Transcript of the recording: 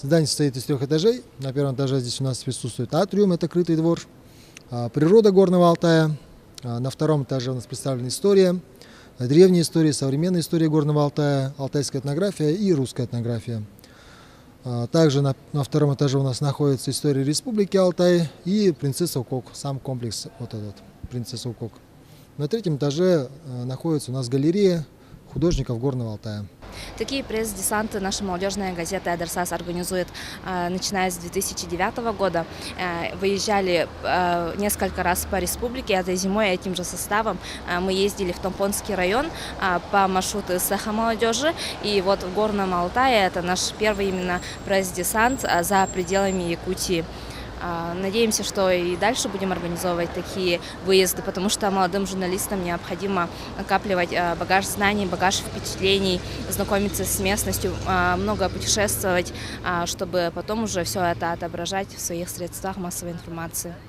Здание состоит из 3 этажей. На первом этаже здесь у нас присутствует атриум, это крытый двор, природа Горного Алтая. На втором этаже у нас представлена история, древняя история, современная история Горного Алтая, алтайская этнография и русская этнография. Также на втором этаже у нас находится история Республики Алтай и принцесса Укок, сам комплекс вот этот, принцесса Укок. На третьем этаже находится у нас галерея художников Горного Алтая. Такие пресс-десанты наша молодежная газета «Эдерсас» организует, начиная с 2009 года. Выезжали несколько раз по республике, этой зимой этим же составом. Мы ездили в Томпонский район по маршруту Саха молодежи. И вот в Горном Алтае это наш первый именно пресс-десант за пределами Якутии. Надеемся, что и дальше будем организовывать такие выезды, потому что молодым журналистам необходимо накапливать багаж знаний, багаж впечатлений, знакомиться с местностью, много путешествовать, чтобы потом уже все это отображать в своих средствах массовой информации.